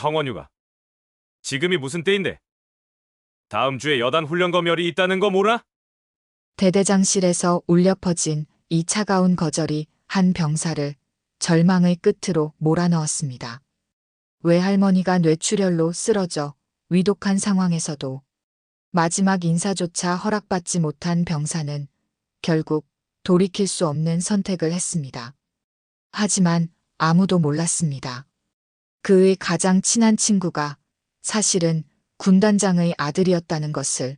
성원유가. 지금이 무슨 때인데? 다음 주에 여단 훈련 검열이 있다는 거 몰라? 대대장실에서 울려 퍼진 이 차가운 거절이 한 병사를 절망의 끝으로 몰아넣었습니다. 외할머니가 뇌출혈로 쓰러져 위독한 상황에서도 마지막 인사조차 허락받지 못한 병사는 결국 돌이킬 수 없는 선택을 했습니다. 하지만 아무도 몰랐습니다. 그의 가장 친한 친구가 사실은 군단장의 아들이었다는 것을,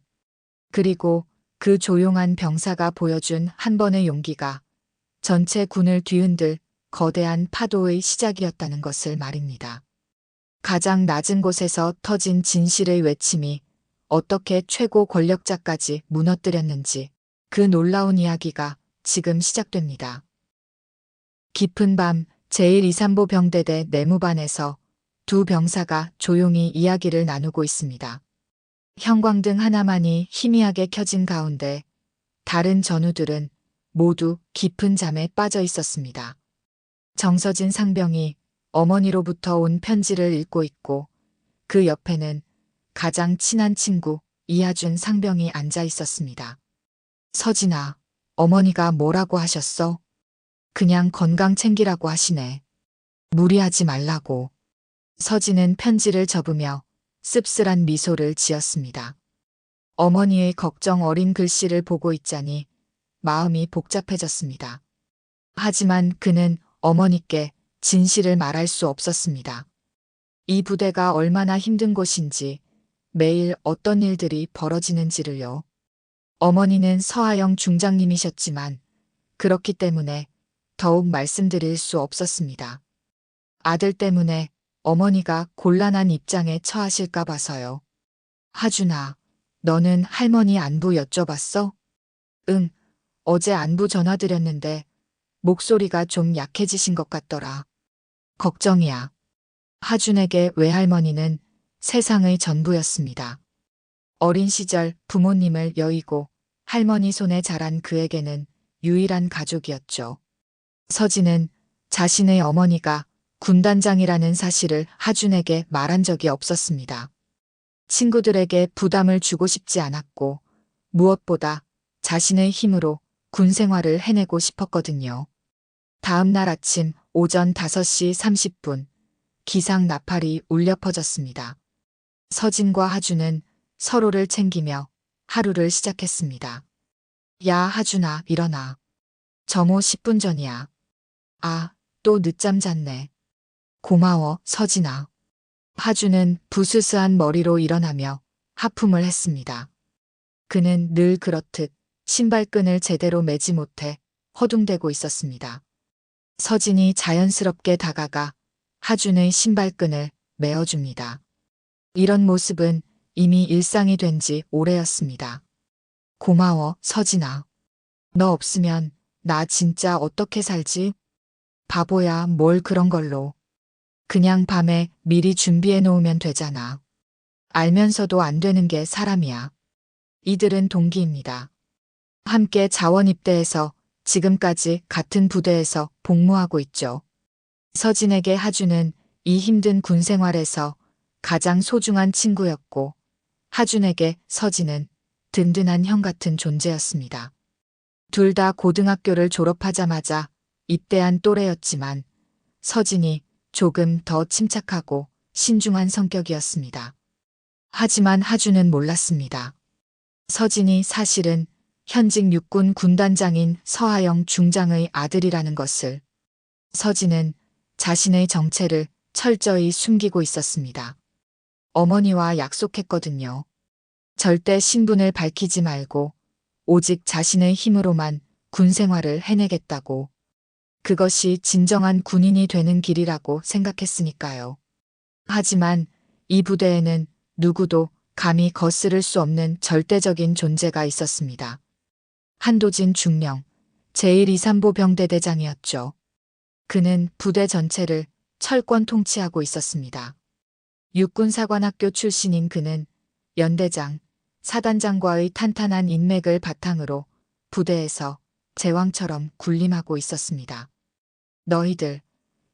그리고 그 조용한 병사가 보여준 한 번의 용기가 전체 군을 뒤흔들 거대한 파도의 시작이었다는 것을 말입니다. 가장 낮은 곳에서 터진 진실의 외침이 어떻게 최고 권력자까지 무너뜨렸는지 그 놀라운 이야기가 지금 시작됩니다. 깊은 밤 제123보 병대대 내무반에서 두 병사가 조용히 이야기를 나누고 있습니다. 형광등 하나만이 희미하게 켜진 가운데 다른 전우들은 모두 깊은 잠에 빠져 있었습니다. 정서진 상병이 어머니로부터 온 편지를 읽고 있고 그 옆에는 가장 친한 친구 이하준 상병이 앉아 있었습니다. 서진아, 어머니가 뭐라고 하셨어? 그냥 건강 챙기라고 하시네. 무리하지 말라고. 서진은 편지를 접으며 씁쓸한 미소를 지었습니다. 어머니의 걱정 어린 글씨를 보고 있자니 마음이 복잡해졌습니다. 하지만 그는 어머니께 진실을 말할 수 없었습니다. 이 부대가 얼마나 힘든 곳인지, 매일 어떤 일들이 벌어지는지를요. 어머니는 서하영 중장님이셨지만 그렇기 때문에 더욱 말씀드릴 수 없었습니다. 아들 때문에 어머니가 곤란한 입장에 처하실까 봐서요. 하준아, 너는 할머니 안부 여쭤봤어? 응, 어제 안부 전화드렸는데 목소리가 좀 약해지신 것 같더라. 걱정이야. 하준에게 외할머니는 세상의 전부였습니다. 어린 시절 부모님을 여의고 할머니 손에 자란 그에게는 유일한 가족이었죠. 서진은 자신의 어머니가 군단장이라는 사실을 하준에게 말한 적이 없었습니다. 친구들에게 부담을 주고 싶지 않았고 무엇보다 자신의 힘으로 군 생활을 해내고 싶었거든요. 다음 날 아침 오전 5시 30분 기상 나팔이 울려 퍼졌습니다. 서진과 하준은 서로를 챙기며 하루를 시작했습니다. 야, 하준아, 일어나. 점호 10분 전이야. 아, 또 늦잠 잤네. 고마워, 서진아. 하준은 부스스한 머리로 일어나며 하품을 했습니다. 그는 늘 그렇듯 신발끈을 제대로 매지 못해 허둥대고 있었습니다. 서진이 자연스럽게 다가가 하준의 신발끈을 메어줍니다. 이런 모습은 이미 일상이 된 지 오래였습니다. 고마워, 서진아. 너 없으면 나 진짜 어떻게 살지? 바보야, 뭘 그런 걸로. 그냥 밤에 미리 준비해 놓으면 되잖아. 알면서도 안 되는 게 사람이야. 이들은 동기입니다. 함께 자원 입대해서 지금까지 같은 부대에서 복무하고 있죠. 서진에게 하준은 이 힘든 군 생활에서 가장 소중한 친구였고 하준에게 서진은 든든한 형 같은 존재였습니다. 둘 다 고등학교를 졸업하자마자 입대한 또래였지만 서진이 조금 더 침착하고 신중한 성격이었습니다. 하지만 하준은 몰랐습니다. 서진이 사실은 현직 육군 군단장인 서하영 중장의 아들이라는 것을. 서진은 자신의 정체를 철저히 숨기고 있었습니다. 어머니와 약속했거든요. 절대 신분을 밝히지 말고 오직 자신의 힘으로만 군 생활을 해내겠다고. 그것이 진정한 군인이 되는 길이라고 생각했으니까요. 하지만 이 부대에는 누구도 감히 거스를 수 없는 절대적인 존재가 있었습니다. 한도진 중령, 제123보 병대대장이었죠. 그는 부대 전체를 철권 통치하고 있었습니다. 육군사관학교 출신인 그는 연대장, 사단장과의 탄탄한 인맥을 바탕으로 부대에서 제왕처럼 군림하고 있었습니다. 너희들,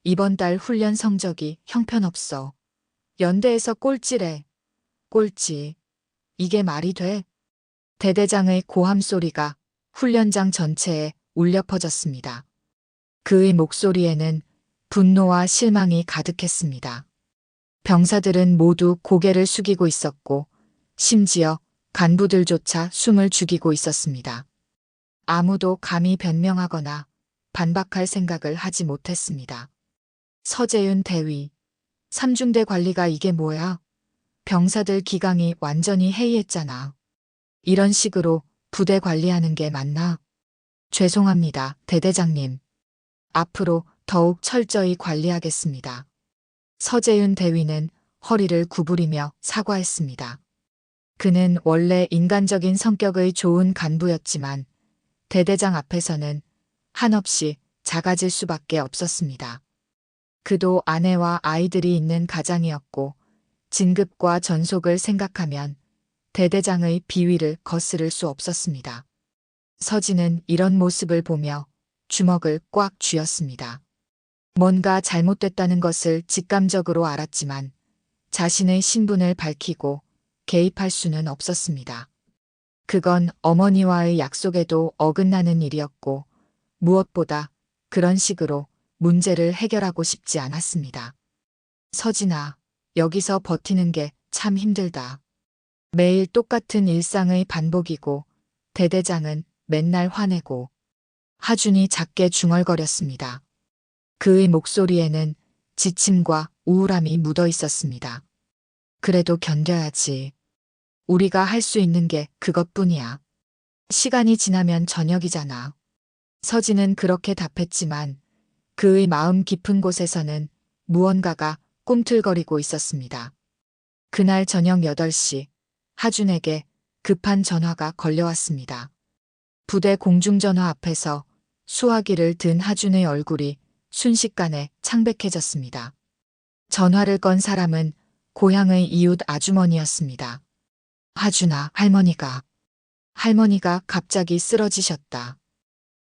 이번 달 훈련 성적이 형편없어. 연대에서 꼴찌래. 꼴찌. 이게 말이 돼? 대대장의 고함 소리가 훈련장 전체에 울려 퍼졌습니다. 그의 목소리에는 분노와 실망이 가득했습니다. 병사들은 모두 고개를 숙이고 있었고, 심지어 간부들조차 숨을 죽이고 있었습니다. 아무도 감히 변명하거나 반박할 생각을 하지 못했습니다. 서재윤 대위, 삼중대 관리가 이게 뭐야? 병사들 기강이 완전히 해이했잖아. 이런 식으로 부대 관리하는 게 맞나? 죄송합니다, 대대장님. 앞으로 더욱 철저히 관리하겠습니다. 서재윤 대위는 허리를 구부리며 사과했습니다. 그는 원래 인간적인 성격의 좋은 간부였지만 대대장 앞에서는 한없이 작아질 수밖에 없었습니다. 그도 아내와 아이들이 있는 가장이었고 진급과 전속을 생각하면 대대장의 비위를 거스를 수 없었습니다. 서진은 이런 모습을 보며 주먹을 꽉 쥐었습니다. 뭔가 잘못됐다는 것을 직감적으로 알았지만 자신의 신분을 밝히고 개입할 수는 없었습니다. 그건 어머니와의 약속에도 어긋나는 일이었고 무엇보다 그런 식으로 문제를 해결하고 싶지 않았습니다. 서진아, 여기서 버티는 게 참 힘들다. 매일 똑같은 일상의 반복이고 대대장은 맨날 화내고 하준이 작게 중얼거렸습니다. 그의 목소리에는 지침과 우울함이 묻어 있었습니다. 그래도 견뎌야지. 우리가 할 수 있는 게 그것뿐이야. 시간이 지나면 저녁이잖아. 서진은 그렇게 답했지만 그의 마음 깊은 곳에서는 무언가가 꿈틀거리고 있었습니다. 그날 저녁 8시 하준에게 급한 전화가 걸려왔습니다. 부대 공중전화 앞에서 수화기를 든 하준의 얼굴이 순식간에 창백해졌습니다. 전화를 건 사람은 고향의 이웃 아주머니였습니다. 하준아, 할머니가 갑자기 쓰러지셨다.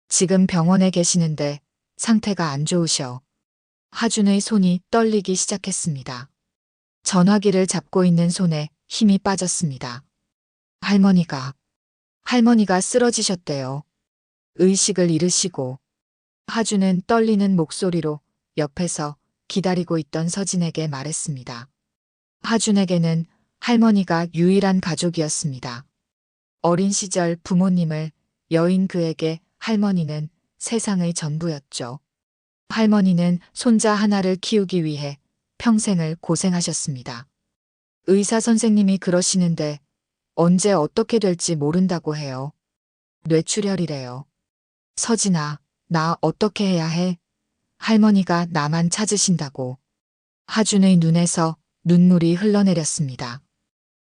지금 병원에 계시는데 상태가 안 좋으셔. 하준의 손이 떨리기 시작했습니다. 전화기를 잡고 있는 손에 힘이 빠졌습니다. 할머니가 쓰러지셨대요. 의식을 잃으시고. 하준은 떨리는 목소리로 옆에서 기다리고 있던 서진에게 말했습니다. 하준에게는 할머니가 유일한 가족이었습니다. 어린 시절 부모님을 여인 그에게 할머니는 세상의 전부였죠. 할머니는 손자 하나를 키우기 위해 평생을 고생하셨습니다. 의사 선생님이 그러시는데 언제 어떻게 될지 모른다고 해요. 뇌출혈이래요. 서진아, 나 어떻게 해야 해? 할머니가 나만 찾으신다고. 하준의 눈에서 눈물이 흘러내렸습니다.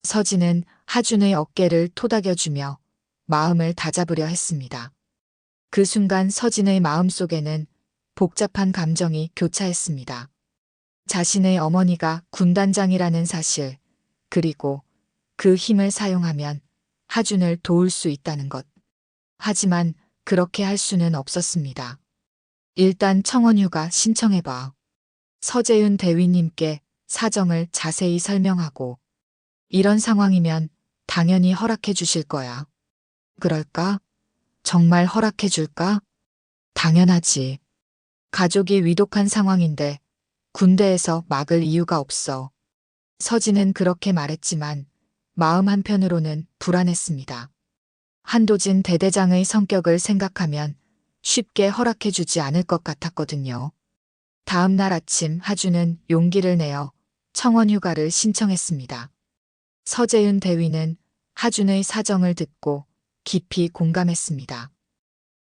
서진은 하준의 어깨를 토닥여주며 마음을 다잡으려 했습니다. 그 순간 서진의 마음속에는 복잡한 감정이 교차했습니다. 자신의 어머니가 군단장이라는 사실, 그리고 그 힘을 사용하면 하준을 도울 수 있다는 것. 하지만 그렇게 할 수는 없었습니다. 일단 청원휴가 신청해봐. 서재윤 대위님께 사정을 자세히 설명하고 이런 상황이면 당연히 허락해 주실 거야. 그럴까? 정말 허락해 줄까? 당연하지. 가족이 위독한 상황인데 군대에서 막을 이유가 없어. 서진은 그렇게 말했지만 마음 한편으로는 불안했습니다. 한도진 대대장의 성격을 생각하면 쉽게 허락해 주지 않을 것 같았거든요. 다음 날 아침 하준은 용기를 내어 청원휴가를 신청했습니다. 서재윤 대위는 하준의 사정을 듣고 깊이 공감했습니다.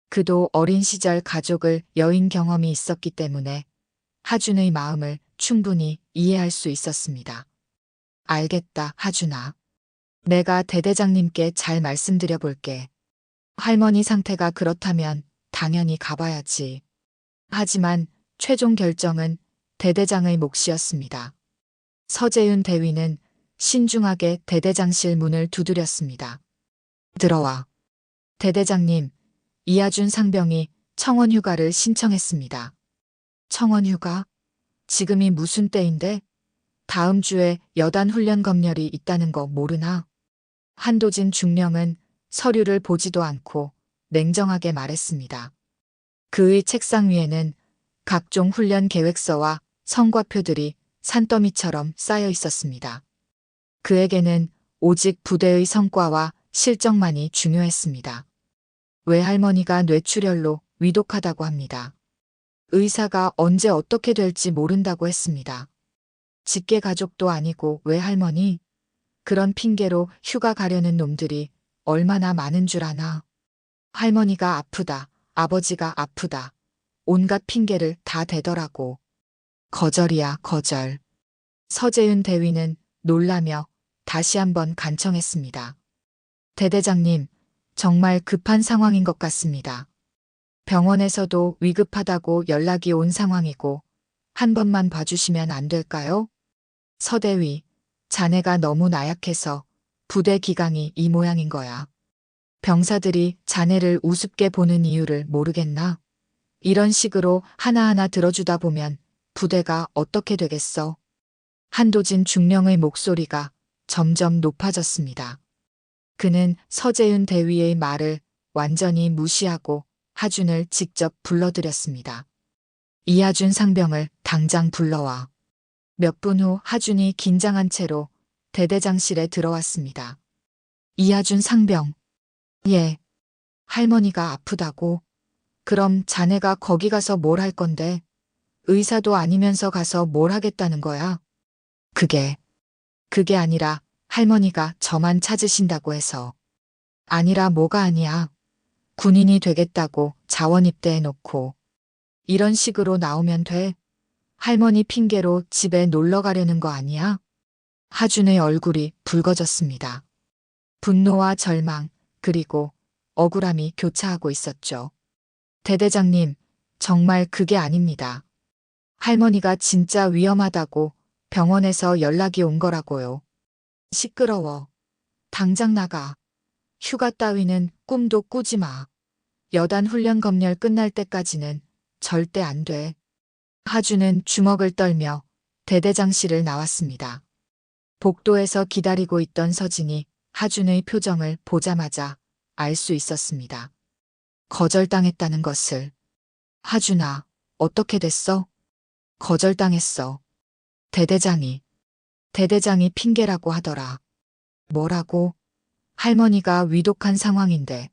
그도 어린 시절 가족을 여인 경험이 있었기 때문에 하준의 마음을 충분히 이해할 수 있었습니다. 알겠다, 하준아. 내가 대대장님께 잘 말씀드려 볼게. 할머니 상태가 그렇다면 당연히 가봐야지. 하지만 최종 결정은 대대장의 몫이었습니다. 서재윤 대위는 신중하게 대대장실 문을 두드렸습니다. 들어와. 대대장님, 이하준 상병이 청원휴가를 신청했습니다. 청원휴가? 지금이 무슨 때인데? 다음 주에 여단 훈련 검열이 있다는 거 모르나? 한도진 중령은 서류를 보지도 않고 냉정하게 말했습니다. 그의 책상 위에는 각종 훈련 계획서와 성과표들이 산더미처럼 쌓여 있었습니다. 그에게는 오직 부대의 성과와 실적만이 중요했습니다. 외할머니가 뇌출혈로 위독하다고 합니다. 의사가 언제 어떻게 될지 모른다고 했습니다. 직계 가족도 아니고 외할머니? 그런 핑계로 휴가 가려는 놈들이 얼마나 많은 줄 아나. 할머니가 아프다, 아버지가 아프다. 온갖 핑계를 다 대더라고. 거절이야, 거절. 서재윤 대위는 놀라며 다시 한번 간청했습니다. 대대장님, 정말 급한 상황인 것 같습니다. 병원에서도 위급하다고 연락이 온 상황이고, 한 번만 봐주시면 안 될까요? 서대위, 자네가 너무 나약해서 부대 기강이 이 모양인 거야. 병사들이 자네를 우습게 보는 이유를 모르겠나? 이런 식으로 하나하나 들어주다 보면 부대가 어떻게 되겠어? 한도진 중령의 목소리가 점점 높아졌습니다. 그는 서재윤 대위의 말을 완전히 무시하고 하준을 직접 불러들였습니다. 이하준 상병을 당장 불러와. 몇 분 후 하준이 긴장한 채로 대대장실에 들어왔습니다. 이하준 상병. 예. 할머니가 아프다고? 그럼 자네가 거기 가서 뭘 할 건데? 의사도 아니면서 가서 뭘 하겠다는 거야? 그게 아니라 할머니가 저만 찾으신다고 해서. 아니라 뭐가 아니야. 군인이 되겠다고 자원 입대해 놓고. 이런 식으로 나오면 돼. 할머니 핑계로 집에 놀러 가려는 거 아니야? 하준의 얼굴이 붉어졌습니다. 분노와 절망, 그리고 억울함이 교차하고 있었죠. 대대장님, 정말 그게 아닙니다. 할머니가 진짜 위험하다고 병원에서 연락이 온 거라고요. 시끄러워. 당장 나가. 휴가 따위는 꿈도 꾸지 마. 여단 훈련 검열 끝날 때까지는 절대 안 돼. 하준은 주먹을 떨며 대대장실을 나왔습니다. 복도에서 기다리고 있던 서진이 하준의 표정을 보자마자 알 수 있었습니다. 거절당했다는 것을. 하준아, 어떻게 됐어? 거절당했어. 대대장이 핑계라고 하더라. 뭐라고? 할머니가 위독한 상황인데.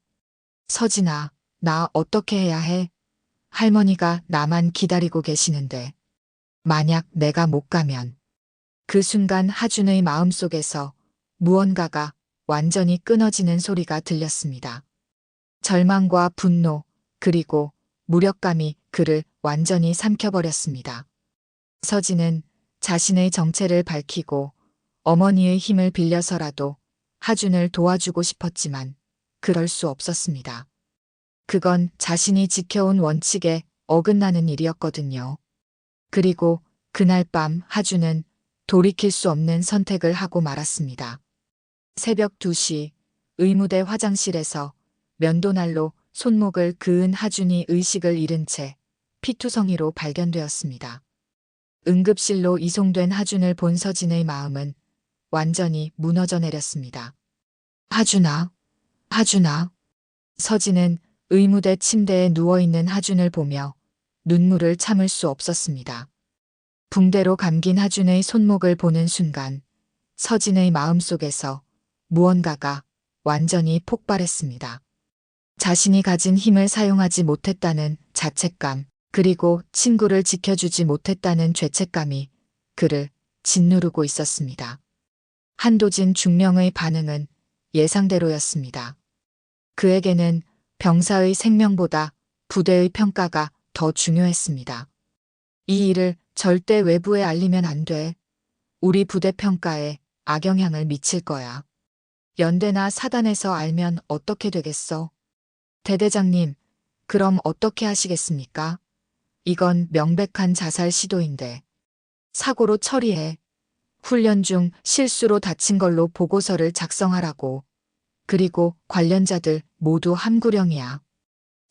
서진아, 나 어떻게 해야 해? 할머니가 나만 기다리고 계시는데. 만약 내가 못 가면. 그 순간 하준의 마음속에서 무언가가 완전히 끊어지는 소리가 들렸습니다. 절망과 분노, 그리고 무력감이 그를 완전히 삼켜버렸습니다. 서진은 자신의 정체를 밝히고 어머니의 힘을 빌려서라도 하준을 도와주고 싶었지만 그럴 수 없었습니다. 그건 자신이 지켜온 원칙에 어긋나는 일이었거든요. 그리고 그날 밤 하준은 돌이킬 수 없는 선택을 하고 말았습니다. 새벽 2시 의무대 화장실에서 면도날로 손목을 그은 하준이 의식을 잃은 채 피투성이로 발견되었습니다. 응급실로 이송된 하준을 본 서진의 마음은 완전히 무너져 내렸습니다. 하준아. 서진은 의무대 침대에 누워있는 하준을 보며 눈물을 참을 수 없었습니다. 붕대로 감긴 하준의 손목을 보는 순간 서진의 마음속에서 무언가가 완전히 폭발했습니다. 자신이 가진 힘을 사용하지 못했다는 자책감, 그리고 친구를 지켜주지 못했다는 죄책감이 그를 짓누르고 있었습니다. 한도진 중령의 반응은 예상대로였습니다. 그에게는 병사의 생명보다 부대의 평가가 더 중요했습니다. 이 일을 절대 외부에 알리면 안 돼. 우리 부대 평가에 악영향을 미칠 거야. 연대나 사단에서 알면 어떻게 되겠어? 대대장님, 그럼 어떻게 하시겠습니까? 이건 명백한 자살 시도인데. 사고로 처리해. 훈련 중 실수로 다친 걸로 보고서를 작성하라고. 그리고 관련자들 모두 함구령이야.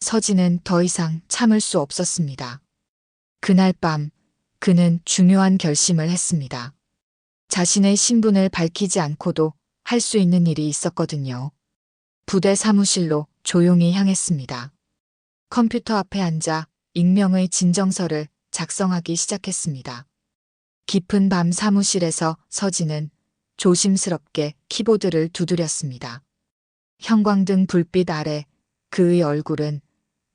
서진은 더 이상 참을 수 없었습니다. 그날 밤 그는 중요한 결심을 했습니다. 자신의 신분을 밝히지 않고도 할 수 있는 일이 있었거든요. 부대 사무실로 조용히 향했습니다. 컴퓨터 앞에 앉아 익명의 진정서를 작성하기 시작했습니다. 깊은 밤 사무실에서 서진은 조심스럽게 키보드를 두드렸습니다. 형광등 불빛 아래 그의 얼굴은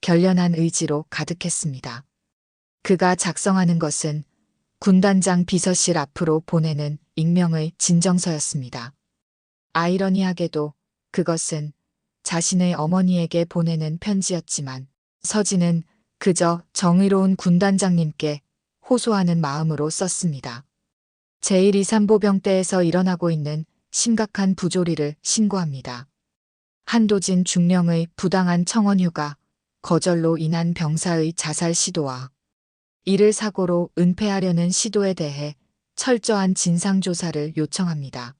결연한 의지로 가득했습니다. 그가 작성하는 것은 군단장 비서실 앞으로 보내는 익명의 진정서였습니다. 아이러니하게도 그것은 자신의 어머니에게 보내는 편지였지만 서진은 그저 정의로운 군단장님께 호소하는 마음으로 썼습니다. 제123보병대에서 일어나고 있는 심각한 부조리를 신고합니다. 한도진 중령의 부당한 청원휴가, 거절로 인한 병사의 자살 시도와 이를 사고로 은폐하려는 시도에 대해 철저한 진상조사를 요청합니다.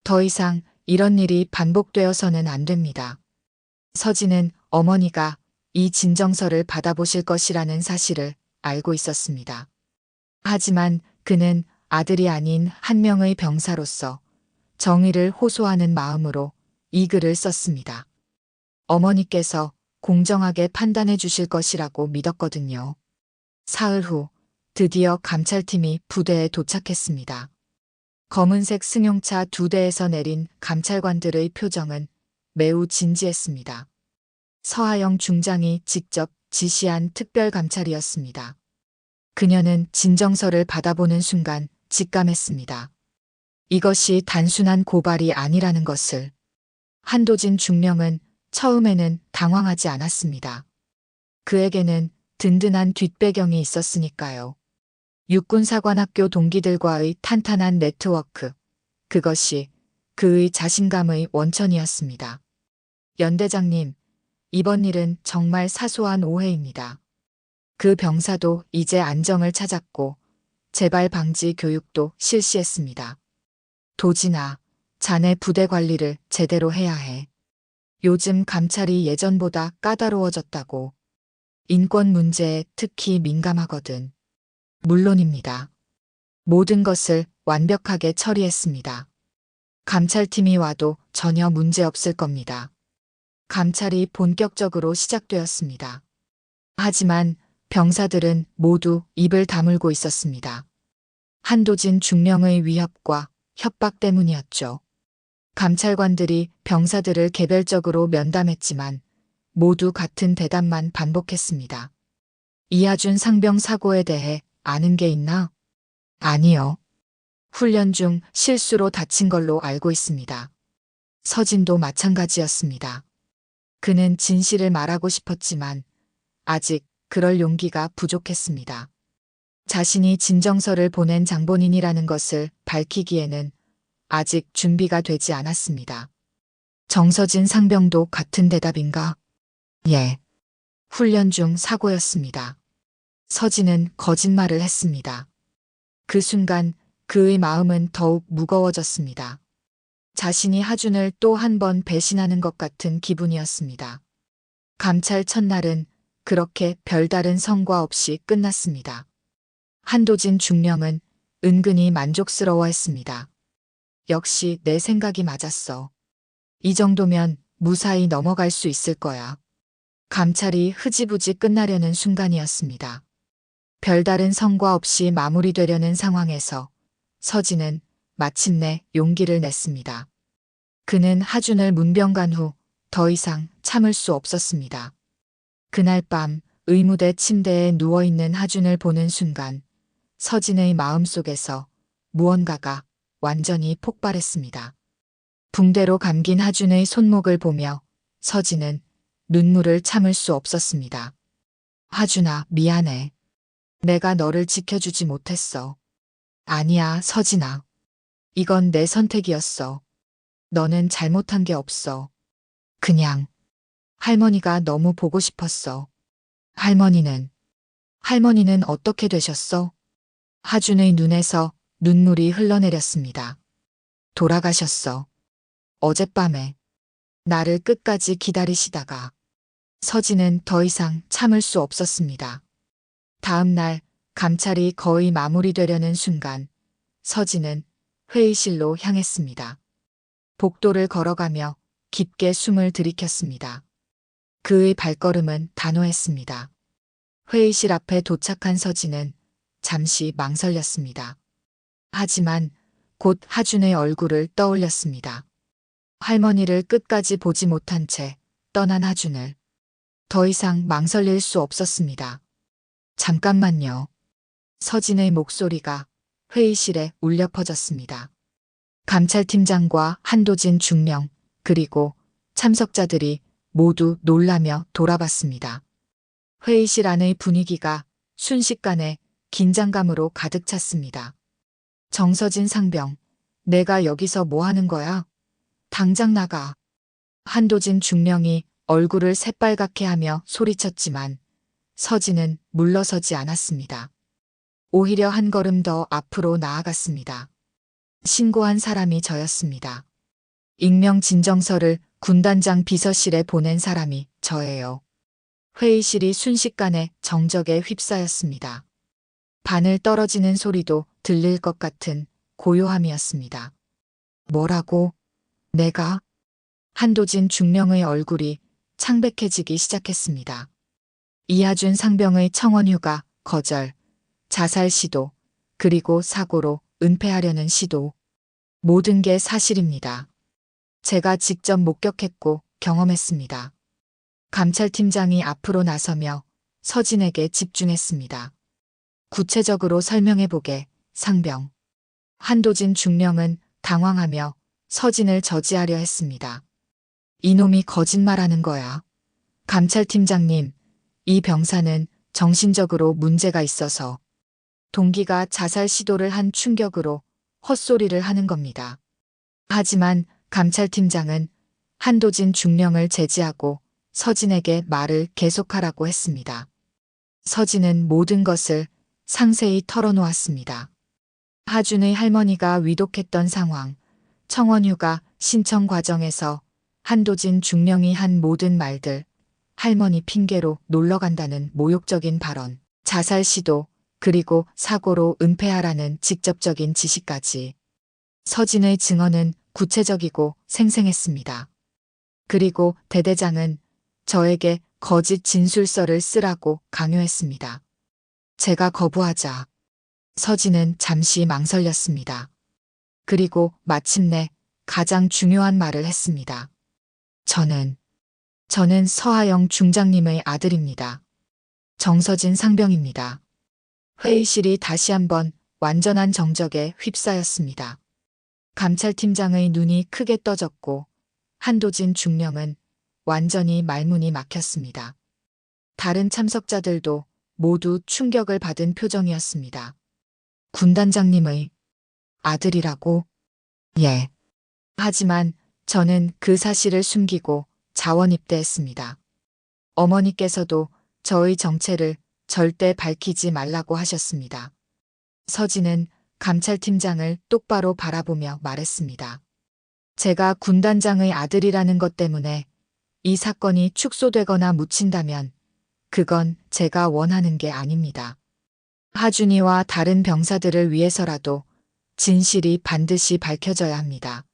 더 이상 이런 일이 반복되어서는 안 됩니다. 서진은 어머니가 이 진정서를 받아보실 것이라는 사실을 알고 있었습니다. 하지만 그는 아들이 아닌 한 명의 병사로서 정의를 호소하는 마음으로 이 글을 썼습니다. 어머니께서 공정하게 판단해 주실 것이라고 믿었거든요. 사흘 후 드디어 감찰팀이 부대에 도착했습니다. 검은색 승용차 2대에서 내린 감찰관들의 표정은 매우 진지했습니다. 서하영 중장이 직접 지시한 특별감찰이었습니다. 그녀는 진정서를 받아보는 순간 직감했습니다. 이것이 단순한 고발이 아니라는 것을. 한도진 중령은 처음에는 당황하지 않았습니다. 그에게는 든든한 뒷배경이 있었으니까요. 육군사관학교 동기들과의 탄탄한 네트워크, 그것이 그의 자신감의 원천이었습니다. 연대장님, 이번 일은 정말 사소한 오해입니다. 그 병사도 이제 안정을 찾았고 재발 방지 교육도 실시했습니다. 도진아, 자네 부대 관리를 제대로 해야 해. 요즘 감찰이 예전보다 까다로워졌다고. 인권 문제에 특히 민감하거든. 물론입니다. 모든 것을 완벽하게 처리했습니다. 감찰팀이 와도 전혀 문제 없을 겁니다. 감찰이 본격적으로 시작되었습니다. 하지만 병사들은 모두 입을 다물고 있었습니다. 한도진 중령의 위협과 협박 때문이었죠. 감찰관들이 병사들을 개별적으로 면담했지만 모두 같은 대답만 반복했습니다. 이하준 상병 사고에 대해 아는 게 있나? 아니요. 훈련 중 실수로 다친 걸로 알고 있습니다. 서진도 마찬가지였습니다. 그는 진실을 말하고 싶었지만 아직 그럴 용기가 부족했습니다. 자신이 진정서를 보낸 장본인이라는 것을 밝히기에는 아직 준비가 되지 않았습니다. 정서진 상병도 같은 대답인가? 예. 훈련 중 사고였습니다. 서진은 거짓말을 했습니다. 그 순간 그의 마음은 더욱 무거워졌습니다. 자신이 하준을 또 한 번 배신하는 것 같은 기분이었습니다. 감찰 첫날은 그렇게 별다른 성과 없이 끝났습니다. 한도진 중령은 은근히 만족스러워했습니다. 역시 내 생각이 맞았어. 이 정도면 무사히 넘어갈 수 있을 거야. 감찰이 흐지부지 끝나려는 순간이었습니다. 별다른 성과 없이 마무리되려는 상황에서 서진은 마침내 용기를 냈습니다. 그는 하준을 문병간 후 더 이상 참을 수 없었습니다. 그날 밤 의무대 침대에 누워있는 하준을 보는 순간 서진의 마음속에서 무언가가 완전히 폭발했습니다. 붕대로 감긴 하준의 손목을 보며 서진은 눈물을 참을 수 없었습니다. 하준아, 미안해. 내가 너를 지켜주지 못했어. 아니야, 서진아. 이건 내 선택이었어. 너는 잘못한 게 없어. 그냥 할머니가 너무 보고 싶었어. 할머니는 어떻게 되셨어? 하준의 눈에서 눈물이 흘러내렸습니다. 돌아가셨어. 어젯밤에 나를 끝까지 기다리시다가. 서진은 더 이상 참을 수 없었습니다. 다음 날 감찰이 거의 마무리되려는 순간 서진은 회의실로 향했습니다. 복도를 걸어가며 깊게 숨을 들이켰습니다. 그의 발걸음은 단호했습니다. 회의실 앞에 도착한 서진은 잠시 망설였습니다. 하지만 곧 하준의 얼굴을 떠올렸습니다. 할머니를 끝까지 보지 못한 채 떠난 하준을 더 이상 망설일 수 없었습니다. 잠깐만요. 서진의 목소리가 회의실에 울려 퍼졌습니다. 감찰팀장과 한도진 중령 그리고 참석자들이 모두 놀라며 돌아봤습니다. 회의실 안의 분위기가 순식간에 긴장감으로 가득 찼습니다. 정서진 상병, 내가 여기서 뭐 하는 거야? 당장 나가. 한도진 중령이 얼굴을 새빨갛게 하며 소리쳤지만 서진은 물러서지 않았습니다. 오히려 한 걸음 더 앞으로 나아갔습니다. 신고한 사람이 저였습니다. 익명 진정서를 군단장 비서실에 보낸 사람이 저예요. 회의실이 순식간에 정적에 휩싸였습니다. 바늘 떨어지는 소리도 들릴 것 같은 고요함이었습니다. 뭐라고? 내가? 한도진 중령의 얼굴이 창백해지기 시작했습니다. 이하준 상병의 청원휴가, 거절, 자살 시도, 그리고 사고로 은폐하려는 시도. 모든 게 사실입니다. 제가 직접 목격했고 경험했습니다. 감찰팀장이 앞으로 나서며 서진에게 집중했습니다. 구체적으로 설명해보게, 상병. 한도진 중령은 당황하며 서진을 저지하려 했습니다. 이놈이 거짓말하는 거야. 감찰팀장님, 이 병사는 정신적으로 문제가 있어서 동기가 자살 시도를 한 충격으로 헛소리를 하는 겁니다. 하지만 감찰팀장은 한도진 중령을 제지하고 서진에게 말을 계속하라고 했습니다. 서진은 모든 것을 상세히 털어놓았습니다. 하준의 할머니가 위독했던 상황, 청원휴가 신청 과정에서 한도진 중령이 한 모든 말들, 할머니 핑계로 놀러 간다는 모욕적인 발언, 자살 시도, 그리고 사고로 은폐하라는 직접적인 지시까지. 서진의 증언은 구체적이고 생생했습니다. 그리고 대대장은 저에게 거짓 진술서를 쓰라고 강요했습니다. 제가 거부하자 서진은 잠시 망설였습니다. 그리고 마침내 가장 중요한 말을 했습니다. 저는 서하영 중장님의 아들입니다. 정서진 상병입니다. 회의실이 다시 한번 완전한 정적에 휩싸였습니다. 감찰팀장의 눈이 크게 떠졌고 한도진 중령은 완전히 말문이 막혔습니다. 다른 참석자들도 모두 충격을 받은 표정이었습니다. 군단장님의 아들이라고? 예. 하지만 저는 그 사실을 숨기고 자원 입대했습니다. 어머니께서도 저의 정체를 절대 밝히지 말라고 하셨습니다. 서진은 감찰팀장을 똑바로 바라보며 말했습니다. 제가 군단장의 아들이라는 것 때문에 이 사건이 축소되거나 묻힌다면 그건 제가 원하는 게 아닙니다. 하준이와 다른 병사들을 위해서라도 진실이 반드시 밝혀져야 합니다.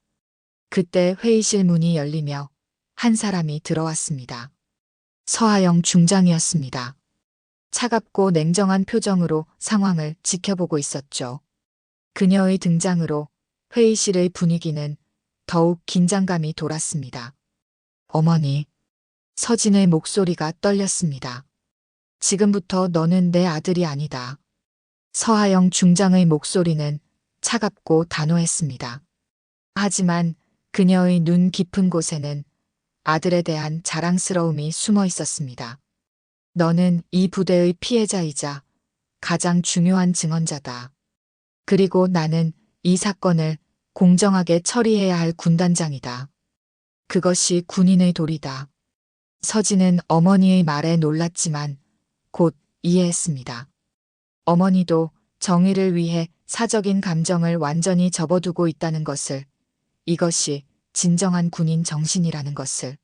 그때 회의실 문이 열리며 한 사람이 들어왔습니다. 서하영 중장이었습니다. 차갑고 냉정한 표정으로 상황을 지켜보고 있었죠. 그녀의 등장으로 회의실의 분위기는 더욱 긴장감이 돌았습니다. 어머니, 서진의 목소리가 떨렸습니다. 지금부터 너는 내 아들이 아니다. 서하영 중장의 목소리는 차갑고 단호했습니다. 하지만 그녀의 눈 깊은 곳에는 아들에 대한 자랑스러움이 숨어 있었습니다. 너는 이 부대의 피해자이자 가장 중요한 증언자다. 그리고 나는 이 사건을 공정하게 처리해야 할 군단장이다. 그것이 군인의 도리다. 서진은 어머니의 말에 놀랐지만 곧 이해했습니다. 어머니도 정의를 위해 사적인 감정을 완전히 접어두고 있다는 것을, 이것이 진정한 군인 정신이라는 것을.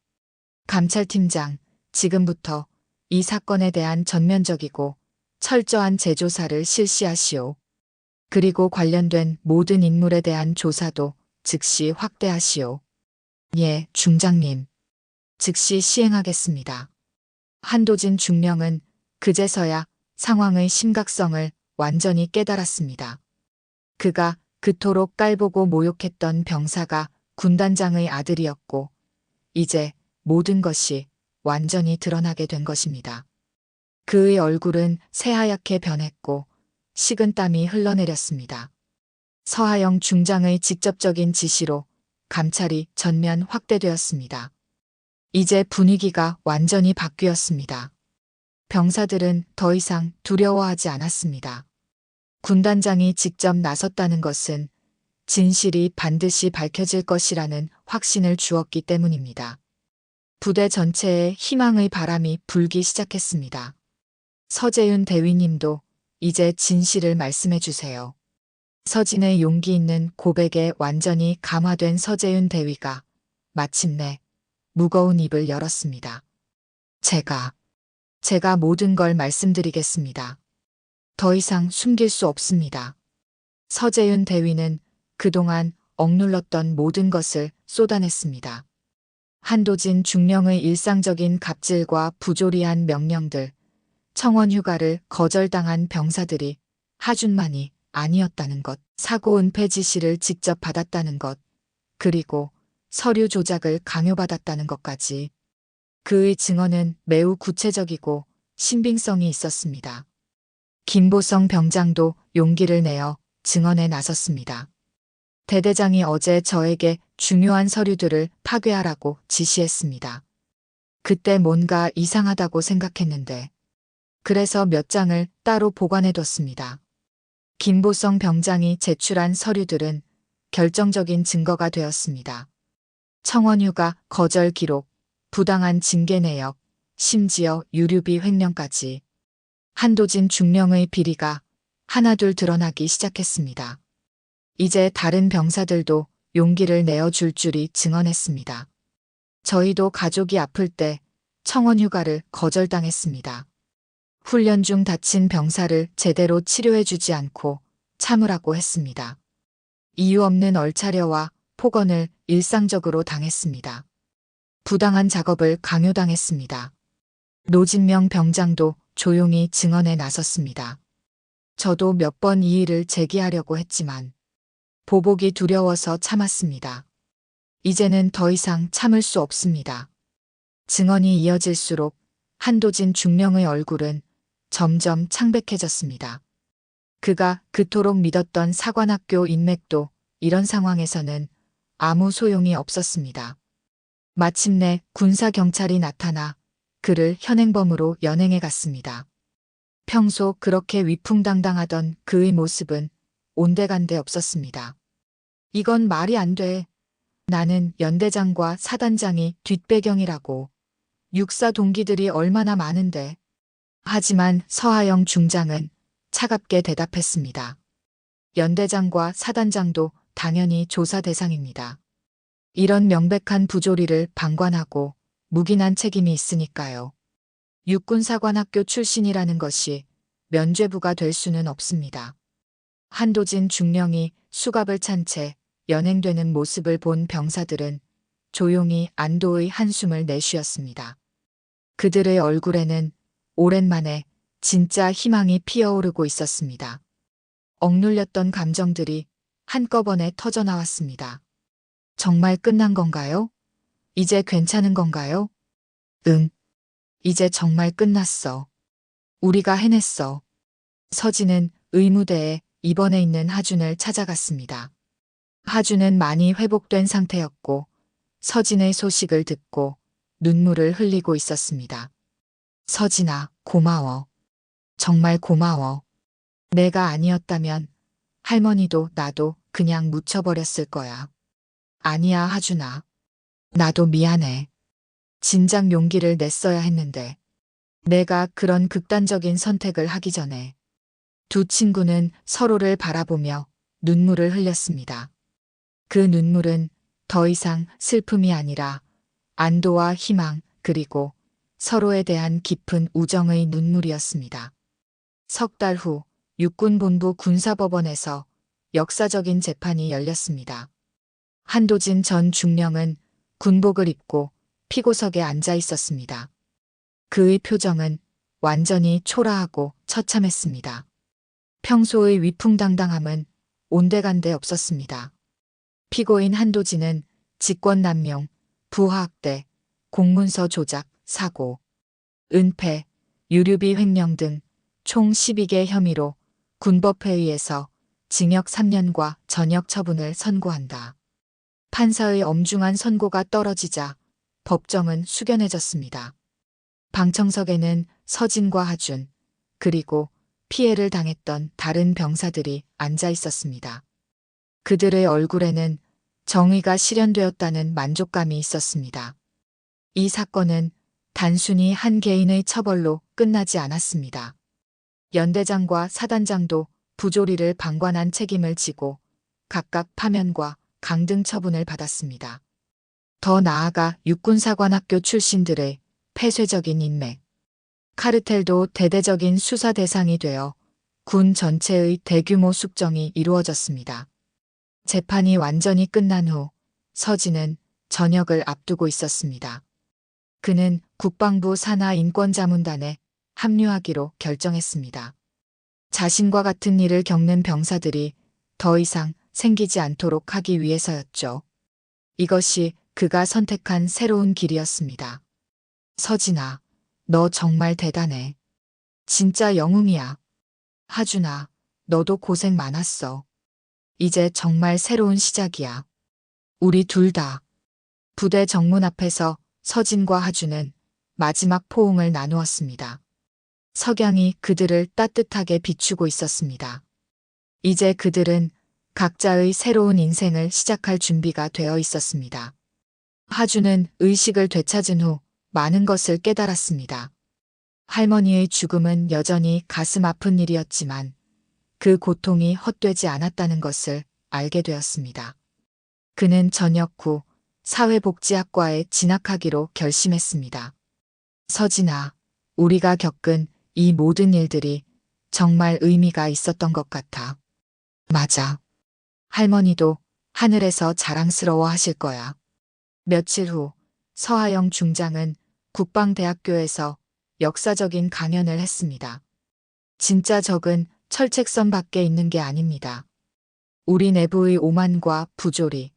감찰팀장, 지금부터 이 사건에 대한 전면적이고 철저한 재조사를 실시하시오. 그리고 관련된 모든 인물에 대한 조사도 즉시 확대하시오. 예, 중장님. 즉시 시행하겠습니다. 한도진 중령은 그제서야 상황의 심각성을 완전히 깨달았습니다. 그가 그토록 깔보고 모욕했던 병사가 군단장의 아들이었고, 이제 모든 것이 완전히 드러나게 된 것입니다. 그의 얼굴은 새하얗게 변했고, 식은땀이 흘러내렸습니다. 서하영 중장의 직접적인 지시로 감찰이 전면 확대되었습니다. 이제 분위기가 완전히 바뀌었습니다. 병사들은 더 이상 두려워하지 않았습니다. 군단장이 직접 나섰다는 것은 진실이 반드시 밝혀질 것이라는 확신을 주었기 때문입니다. 부대 전체에 희망의 바람이 불기 시작했습니다. 서재윤 대위님도 이제 진실을 말씀해 주세요. 서진의 용기 있는 고백에 완전히 감화된 서재윤 대위가 마침내 무거운 입을 열었습니다. 제가 모든 걸 말씀드리겠습니다. 더 이상 숨길 수 없습니다. 서재윤 대위는 그동안 억눌렀던 모든 것을 쏟아냈습니다. 한도진 중령의 일상적인 갑질과 부조리한 명령들, 청원 휴가를 거절당한 병사들이 하준만이 아니었다는 것, 사고 은폐 지시를 직접 받았다는 것, 그리고 서류 조작을 강요받았다는 것까지 그의 증언은 매우 구체적이고 신빙성이 있었습니다. 김보성 병장도 용기를 내어 증언에 나섰습니다. 대대장이 어제 저에게 중요한 서류들을 파괴하라고 지시했습니다. 그때 뭔가 이상하다고 생각했는데 그래서 몇 장을 따로 보관해뒀습니다. 김보성 병장이 제출한 서류들은 결정적인 증거가 되었습니다. 청원휴가 거절 기록, 부당한 징계 내역, 심지어 유류비 횡령까지 한도진 중령의 비리가 하나둘 드러나기 시작했습니다. 이제 다른 병사들도 용기를 내어줄 줄이 증언했습니다. 저희도 가족이 아플 때 청원휴가를 거절당했습니다. 훈련 중 다친 병사를 제대로 치료해주지 않고 참으라고 했습니다. 이유 없는 얼차려와 폭언을 일상적으로 당했습니다. 부당한 작업을 강요당했습니다. 노진명 병장도 조용히 증언에 나섰습니다. 저도 몇 번 이 일을 제기하려고 했지만 보복이 두려워서 참았습니다. 이제는 더 이상 참을 수 없습니다. 증언이 이어질수록 한도진 중령의 얼굴은 점점 창백해졌습니다. 그가 그토록 믿었던 사관학교 인맥도 이런 상황에서는 아무 소용이 없었습니다. 마침내 군사경찰이 나타나 그를 현행범으로 연행해 갔습니다. 평소 그렇게 위풍당당하던 그의 모습은 온데간데 없었습니다. 이건 말이 안 돼. 나는 연대장과 사단장이 뒷배경이라고. 육사 동기들이 얼마나 많은데. 하지만 서하영 중장은 차갑게 대답했습니다. 연대장과 사단장도 당연히 조사 대상입니다. 이런 명백한 부조리를 방관하고 묵인한 책임이 있으니까요. 육군사관학교 출신이라는 것이 면죄부가 될 수는 없습니다. 한도진 중령이 수갑을 찬 채 연행되는 모습을 본 병사들은 조용히 안도의 한숨을 내쉬었습니다. 그들의 얼굴에는 오랜만에 진짜 희망이 피어오르고 있었습니다. 억눌렸던 감정들이 한꺼번에 터져나왔습니다. 정말 끝난 건가요? 이제 괜찮은 건가요? 응. 이제 정말 끝났어. 우리가 해냈어. 서진은 의무대에 입원해 있는 하준을 찾아갔습니다. 하준은 많이 회복된 상태였고 서진의 소식을 듣고 눈물을 흘리고 있었습니다. 서진아, 고마워. 정말 고마워. 내가 아니었다면 할머니도 나도 그냥 묻혀버렸을 거야. 아니야, 하준아. 나도 미안해. 진작 용기를 냈어야 했는데 내가 그런 극단적인 선택을 하기 전에. 두 친구는 서로를 바라보며 눈물을 흘렸습니다. 그 눈물은 더 이상 슬픔이 아니라 안도와 희망 그리고 서로에 대한 깊은 우정의 눈물이었습니다. 석 달 후 육군본부 군사법원에서 역사적인 재판이 열렸습니다. 한도진 전 중령은 군복을 입고 피고석에 앉아 있었습니다. 그의 표정은 완전히 초라하고 처참했습니다. 평소의 위풍당당함은 온데간데 없었습니다. 피고인 한도진은 직권남용, 부하학대, 공문서 조작, 사고, 은폐, 유류비 횡령 등 총 12개 혐의로 군법회의에서 징역 3년과 전역 처분을 선고한다. 판사의 엄중한 선고가 떨어지자 법정은 숙연해졌습니다. 방청석에는 서진과 하준, 그리고 피해를 당했던 다른 병사들이 앉아 있었습니다. 그들의 얼굴에는 정의가 실현되었다는 만족감이 있었습니다. 이 사건은 단순히 한 개인의 처벌로 끝나지 않았습니다. 연대장과 사단장도 부조리를 방관한 책임을 지고 각각 파면과 강등 처분을 받았습니다. 더 나아가 육군사관학교 출신들의 폐쇄적인 인맥, 카르텔도 대대적인 수사 대상이 되어 군 전체의 대규모 숙정이 이루어졌습니다. 재판이 완전히 끝난 후 서진은 전역을 앞두고 있었습니다. 그는 국방부 산하인권자문단에 합류하기로 결정했습니다. 자신과 같은 일을 겪는 병사들이 더 이상 생기지 않도록 하기 위해서였죠. 이것이 그가 선택한 새로운 길이었습니다. 서진아, 너 정말 대단해. 진짜 영웅이야. 하준아, 너도 고생 많았어. 이제 정말 새로운 시작이야. 우리 둘 다. 부대 정문 앞에서 서진과 하준은 마지막 포옹을 나누었습니다. 석양이 그들을 따뜻하게 비추고 있었습니다. 이제 그들은 각자의 새로운 인생을 시작할 준비가 되어 있었습니다. 하준은 의식을 되찾은 후 많은 것을 깨달았습니다. 할머니의 죽음은 여전히 가슴 아픈 일이었지만 그 고통이 헛되지 않았다는 것을 알게 되었습니다. 그는 전역 후 사회복지학과에 진학하기로 결심했습니다. 서진아, 우리가 겪은 이 모든 일들이 정말 의미가 있었던 것 같아. 맞아. 할머니도 하늘에서 자랑스러워 하실 거야. 며칠 후 서하영 중장은 국방대학교에서 역사적인 강연을 했습니다. 진짜 적은 철책선 밖에 있는 게 아닙니다. 우리 내부의 오만과 부조리,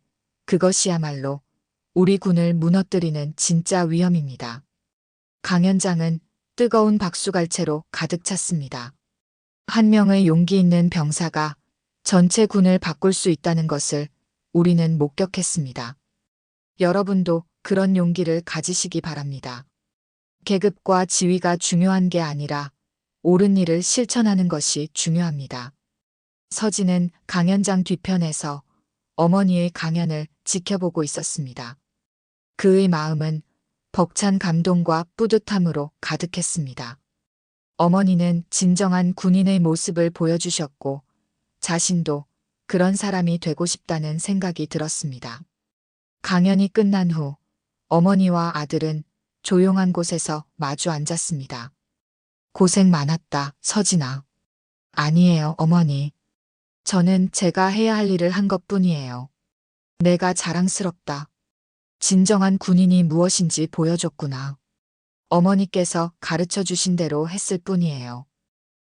그것이야말로 우리 군을 무너뜨리는 진짜 위험입니다. 강연장은 뜨거운 박수갈채로 가득 찼습니다. 한 명의 용기 있는 병사가 전체 군을 바꿀 수 있다는 것을 우리는 목격했습니다. 여러분도 그런 용기를 가지시기 바랍니다. 계급과 지위가 중요한 게 아니라 옳은 일을 실천하는 것이 중요합니다. 서진은 강연장 뒤편에서 어머니의 강연을 지켜보고 있었습니다. 그의 마음은 벅찬 감동과 뿌듯함으로 가득했습니다. 어머니는 진정한 군인의 모습을 보여주셨고 자신도 그런 사람이 되고 싶다는 생각이 들었습니다. 강연이 끝난 후 어머니와 아들은 조용한 곳에서 마주 앉았습니다. 고생 많았다, 서진아. 아니에요, 어머니. 저는 제가 해야 할 일을 한 것뿐이에요. 내가 자랑스럽다. 진정한 군인이 무엇인지 보여줬구나. 어머니께서 가르쳐 주신 대로 했을 뿐이에요.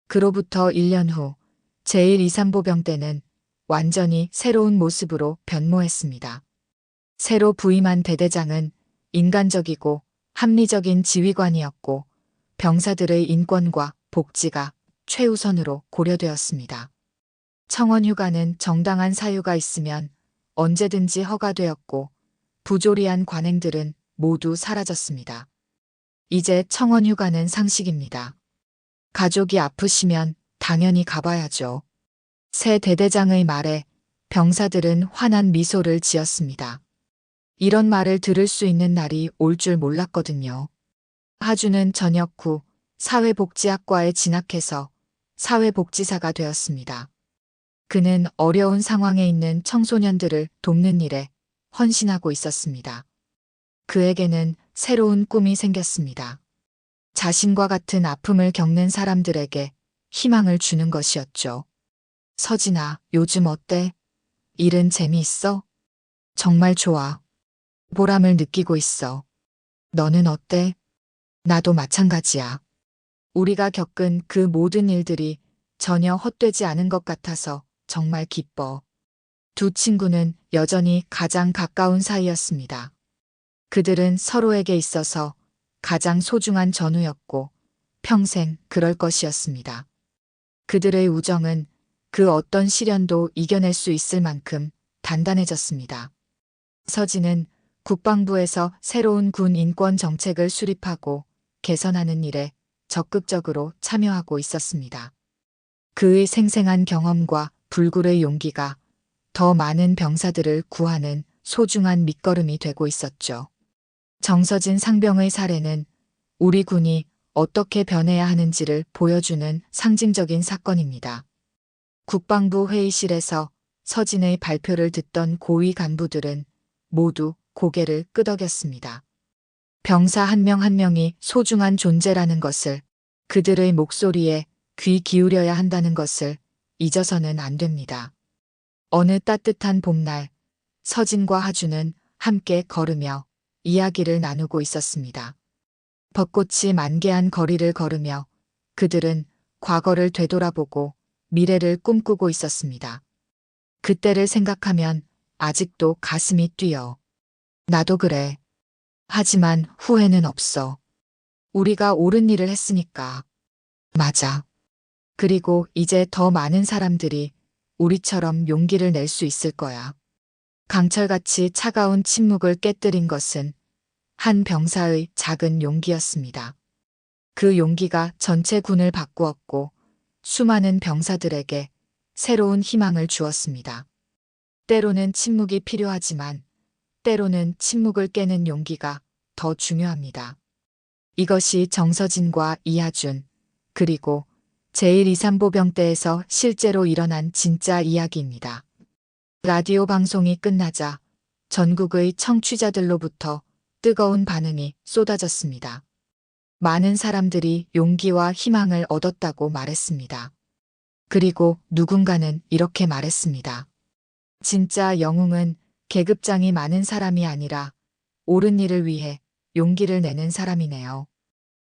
그로부터 1년 후 제123보병대는 완전히 새로운 모습으로 변모했습니다. 새로 부임한 대대장은 인간적이고 합리적인 지휘관이었고 병사들의 인권과 복지가 최우선으로 고려되었습니다. 청원 휴가는 정당한 사유가 있으면 언제든지 허가되었고 부조리한 관행들은 모두 사라졌습니다. 이제 청원 휴가는 상식입니다. 가족이 아프시면 당연히 가봐야죠. 새 대대장의 말에 병사들은 환한 미소를 지었습니다. 이런 말을 들을 수 있는 날이 올 줄 몰랐거든요. 하준은 전역 후 사회복지학과에 진학해서 사회복지사가 되었습니다. 그는 어려운 상황에 있는 청소년들을 돕는 일에 헌신하고 있었습니다. 그에게는 새로운 꿈이 생겼습니다. 자신과 같은 아픔을 겪는 사람들에게 희망을 주는 것이었죠. 서진아, 요즘 어때? 일은 재미있어? 정말 좋아. 보람을 느끼고 있어. 너는 어때? 나도 마찬가지야. 우리가 겪은 그 모든 일들이 전혀 헛되지 않은 것 같아서 정말 기뻐. 두 친구는 여전히 가장 가까운 사이였습니다. 그들은 서로에게 있어서 가장 소중한 전우였고 평생 그럴 것이었습니다. 그들의 우정은 그 어떤 시련도 이겨낼 수 있을 만큼 단단해졌습니다. 서진은 국방부에서 새로운 군 인권 정책을 수립하고 개선하는 일에 적극적으로 참여하고 있었습니다. 그의 생생한 경험과 불굴의 용기가 더 많은 병사들을 구하는 소중한 밑거름이 되고 있었죠. 정서진 상병의 사례는 우리 군이 어떻게 변해야 하는지를 보여주는 상징적인 사건입니다. 국방부 회의실에서 서진의 발표를 듣던 고위 간부들은 모두 고개를 끄덕였습니다. 병사 한 명 한 명이 소중한 존재라는 것을, 그들의 목소리에 귀 기울여야 한다는 것을 잊어서는 안 됩니다. 어느 따뜻한 봄날, 서진과 하주는 함께 걸으며 이야기를 나누고 있었습니다. 벚꽃이 만개한 거리를 걸으며 그들은 과거를 되돌아보고 미래를 꿈꾸고 있었습니다. 그때를 생각하면 아직도 가슴이 뛰어. 나도 그래. 하지만 후회는 없어. 우리가 옳은 일을 했으니까. 맞아. 그리고 이제 더 많은 사람들이 우리처럼 용기를 낼 수 있을 거야. 강철같이 차가운 침묵을 깨뜨린 것은 한 병사의 작은 용기였습니다. 그 용기가 전체 군을 바꾸었고 수많은 병사들에게 새로운 희망을 주었습니다. 때로는 침묵이 필요하지만 때로는 침묵을 깨는 용기가 더 중요합니다. 이것이 정서진과 이하준, 그리고 제123보병대에서 실제로 일어난 진짜 이야기입니다. 라디오 방송이 끝나자 전국의 청취자들로부터 뜨거운 반응이 쏟아졌습니다. 많은 사람들이 용기와 희망을 얻었다고 말했습니다. 그리고 누군가는 이렇게 말했습니다. 진짜 영웅은 계급장이 많은 사람이 아니라 옳은 일을 위해 용기를 내는 사람이네요.